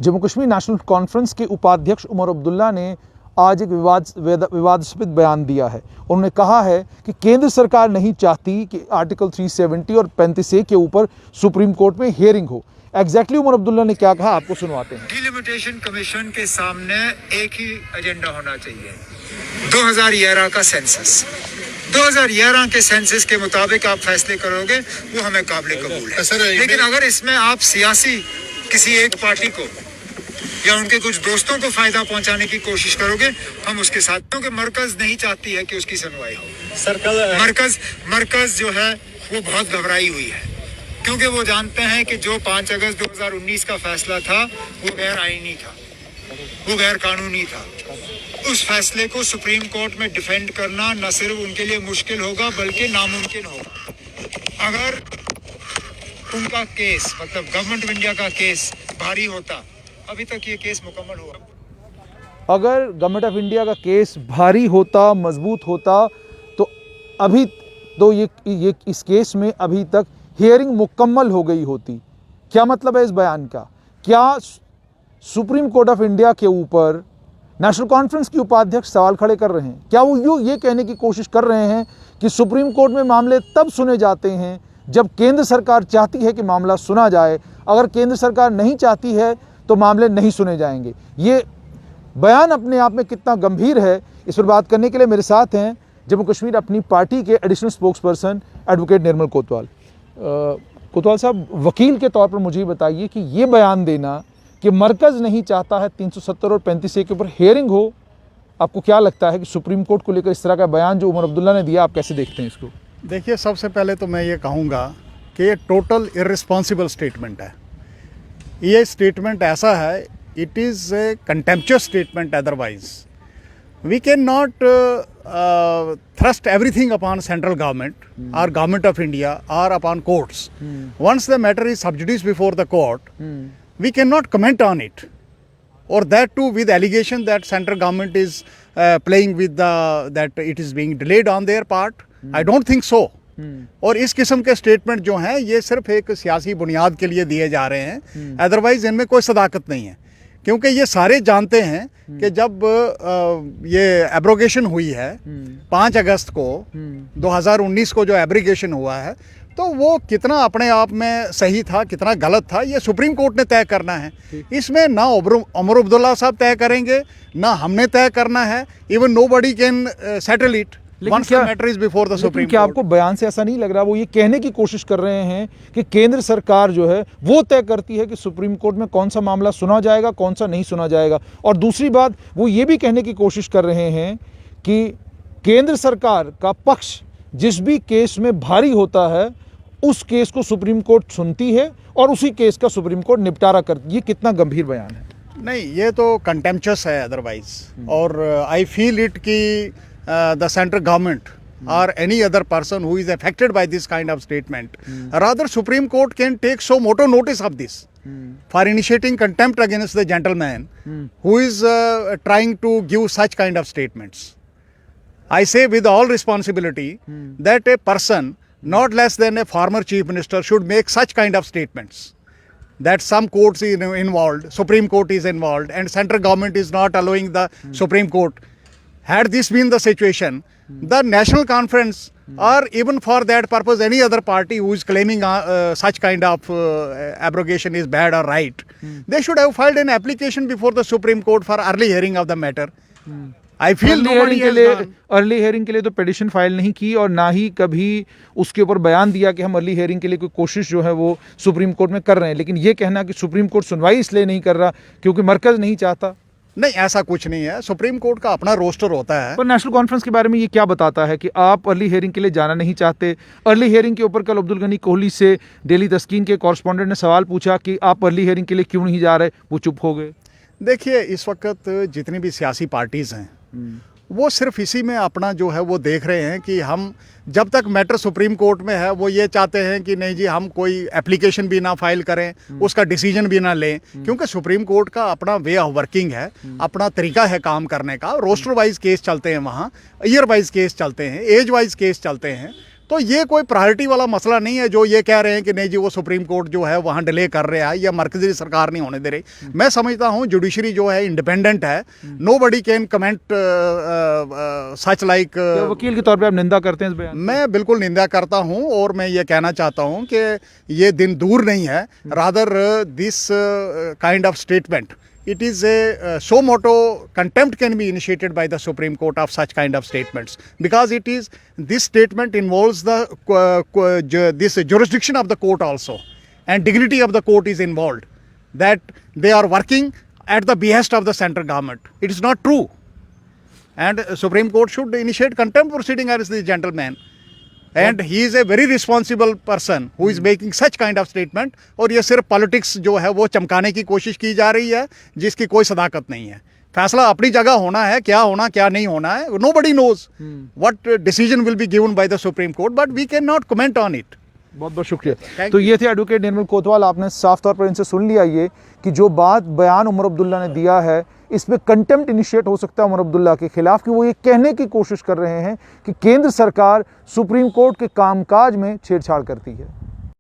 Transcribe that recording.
Jammu Kashmir national conference के उपाध्यक्ष उमर अब्दुल्ला ने आज एक विवादास्पद बयान दिया है। उन्होंने कहा है कि केंद्र सरकार नहीं चाहती कि आर्टिकल 370 और 35A के ऊपर सुप्रीम कोर्ट में हियरिंग हो। एग्जैक्टली उमर अब्दुल्ला ने क्या कहा, आपको सुनवाते हैं। डिलिमिटेशन कमीशन के सामने एक ही एजेंडा होना चाहिए, 2011 का सेंसस। 2011 के सेंसस के मुताबिक आप फैसले करोगे, वो हमें काबिल कबूल है। लेकिन अगर इसमें आप सियासी किसी एक पार्टी को या उनके कुछ दोस्तों को फायदा पहुंचाने की कोशिश करोगे, हम उसके साथ, क्योंकि मरकज नहीं चाहती है कि उसकी सुनवाई हो। मरकज जो है वो बहुत घबराई हुई है, क्योंकि वो जानते हैं कि जो 5 अगस्त 2019 का फैसला था वो गैर आईनी था, वो गैर कानूनी था। उस फैसले को सुप्रीम कोर्ट में डिफेंड करना न सिर्फ उनके लिए मुश्किल होगा बल्कि नामुमकिन होगा। अगर उनका केस, मतलब गवर्नमेंट ऑफ इंडिया का केस भारी होता, अभी तक ये केस मुकम्मल हुआ। अगर गवर्नमेंट ऑफ इंडिया का केस भारी होता, मजबूत होता, तो अभी तो ये इस केस में अभी तक हियरिंग मुकम्मल हो गई होती। क्या मतलब है इस बयान का? क्या सुप्रीम कोर्ट ऑफ इंडिया के ऊपर नेशनल कॉन्फ्रेंस के उपाध्यक्ष सवाल खड़े कर रहे हैं? क्या वो ये कहने की कोशिश कर रहे हैं कि सुप्रीम कोर्ट में मामले तब सुने जाते हैं जब केंद्र सरकार चाहती है कि मामला सुना जाए, अगर केंद्र सरकार नहीं चाहती है तो मामले नहीं सुने जाएंगे? ये बयान अपने आप में कितना गंभीर है, इस पर बात करने के लिए मेरे साथ हैं जम्मू कश्मीर अपनी पार्टी के एडिशनल स्पोक्सपर्सन एडवोकेट निर्मल कोतवाल। कोतवाल साहब, वकील के तौर पर मुझे बताइए कि ये बयान देना कि मरकज़ नहीं चाहता है 370 और 35A के ऊपर हियरिंग हो, आपको क्या लगता है कि सुप्रीम कोर्ट को लेकर इस तरह का बयान जो उमर अब्दुल्ला ने दिया, आप कैसे देखते हैं इसको? देखिए, सबसे पहले तो मैं ये कहूँगा कि ये टोटल इर्रिस्पॉन्सिबल स्टेटमेंट है। ये स्टेटमेंट ऐसा है, it is a contemptuous statement. Otherwise we can not thrust everything upon central government or government of India or upon courts. Once the matter is sub judice before the court, we cannot comment on it, or that too with allegation that central government is playing with that it is being delayed on their part. I don't think so. और इस किस्म के statement जो हैं ये सिर्फ एक सियासी बुनियाद के लिए दिए जा रहे हैं, अदरवाइज इनमें कोई सदाकत नहीं है। क्योंकि ये सारे जानते हैं कि जब ये एब्रोगेशन हुई है 5 अगस्त को 2019 को जो एब्रोगेशन हुआ है, तो वो कितना अपने आप में सही था, कितना गलत था, ये सुप्रीम कोर्ट ने तय करना है। इसमें ना उमर अब्दुल्ला साहब तय करेंगे, ना हमने तय करना है। Even nobody can settle it once the matter is before the Supreme Court. क्या आपको बयान से ऐसा नहीं लग रहा, वो ये कहने की कोशिश कर रहे हैं कि केंद्र सरकार जो है वो तय करती है कि सुप्रीम कोर्ट में कौन सा मामला सुना जाएगा, कौन सा नहीं सुना जाएगा? और दूसरी बात, वो ये भी कहने की कोशिश कर रहे हैं कि केंद्र सरकार का पक्ष जिस भी केस में भारी होता है उस केस को सुप्रीम कोर्ट सुनती है और उसी केस का सुप्रीम कोर्ट निपटारा करती है। ये कितना गंभीर बयान है? नहीं, ये तो कंटेम्पचुअस है अदरवाइज। और आई फील इट कि the central government or any other person who is affected by this kind of statement, rather Supreme Court can take so moto notice of this for initiating contempt against the gentleman who is trying to give such kind of statements. I say with all responsibility that a person not less than a former chief minister should make such kind of statements, that some courts is involved, Supreme Court is involved, and central government is not allowing the Supreme Court. Had this been the situation, the national conference or even for that purpose any other party who is claiming such kind of abrogation is bad or right, they should have filed an application before the Supreme Court for early hearing of the matter. I feel nobody has done. Early hearing के लिए तो petition file नहीं की और ना ही कभी उसके ऊपर बयान दिया कि हम अर्ली हेयरिंग के लिए कोई कोशिश जो है वो सुप्रीम कोर्ट में कर रहे हैं। लेकिन ये कहना कि सुप्रीम कोर्ट सुनवाई इसलिए नहीं कर रहा क्योंकि मरकज नहीं चाहता, नहीं, ऐसा कुछ नहीं है। सुप्रीम कोर्ट का अपना रोस्टर होता है। पर नेशनल कॉन्फ्रेंस के बारे में ये क्या बताता है कि आप अर्ली हेयरिंग के लिए जाना नहीं चाहते? अर्ली हेयरिंग के ऊपर कल अब्दुल गनी कोहली से डेली तस्कीन के कॉरेस्पॉन्डेंट ने सवाल पूछा कि आप अर्ली हेयरिंग के लिए क्यों नहीं जा रहे, वो चुप हो गए। देखिए, इस वक्त जितनी भी सियासी पार्टीज़ हैं वो सिर्फ इसी में अपना जो है वो देख रहे हैं कि हम जब तक मैटर सुप्रीम कोर्ट में है वो ये चाहते हैं कि नहीं जी, हम कोई एप्लीकेशन भी ना फाइल करें, उसका डिसीजन भी ना लें, क्योंकि सुप्रीम कोर्ट का अपना वे ऑफ वर्किंग है, अपना तरीका है काम करने का। रोस्टर वाइज केस चलते हैं वहाँ, ईयर वाइज केस चलते हैं, एज वाइज केस चलते हैं। तो ये कोई प्रायोरिटी वाला मसला नहीं है जो ये कह रहे हैं कि नहीं जी वो सुप्रीम कोर्ट जो है वहाँ डिले कर रहा है या मरकजी सरकार नहीं होने दे रही। मैं समझता हूँ जुडिशरी जो है इंडिपेंडेंट है, nobody can comment such like. वकील के तौर पे आप निंदा करते हैं इस बयान? मैं बिल्कुल निंदा करता हूँ और मैं ये कहना चाहता हूँ कि ये दिन दूर नहीं है, rather this kind of statement, it is a so moto contempt can be initiated by the Supreme Court of such kind of statements, because it is, this statement involves the this jurisdiction of the court also, and dignity of the court is involved, that they are working at the behest of the central government. It is not true, and Supreme Court should initiate contempt proceeding against this gentleman. And he is a very responsible person who is making such kind of statement. और ये सिर्फ politics जो है वो चमकाने की कोशिश की जा रही है जिसकी कोई सदाकत नहीं है। फैसला अपनी जगह होना है, क्या नहीं होना है, nobody knows what decision will be given by the Supreme Court, but we cannot comment on it. बहुत बहुत शुक्रिया। तो ये थे एडवोकेट निर्मल कोतवाल। आपने साफ तौर पर इनसे सुन लिया ये कि जो बयान उमर अब्दुल्ला ने दिया है इसमें कंटेम्प्ट इनिशिएट हो सकता है उमर अब्दुल्ला के खिलाफ, कि वो ये कहने की कोशिश कर रहे हैं कि केंद्र सरकार सुप्रीम कोर्ट के कामकाज में छेड़छाड़ करती है।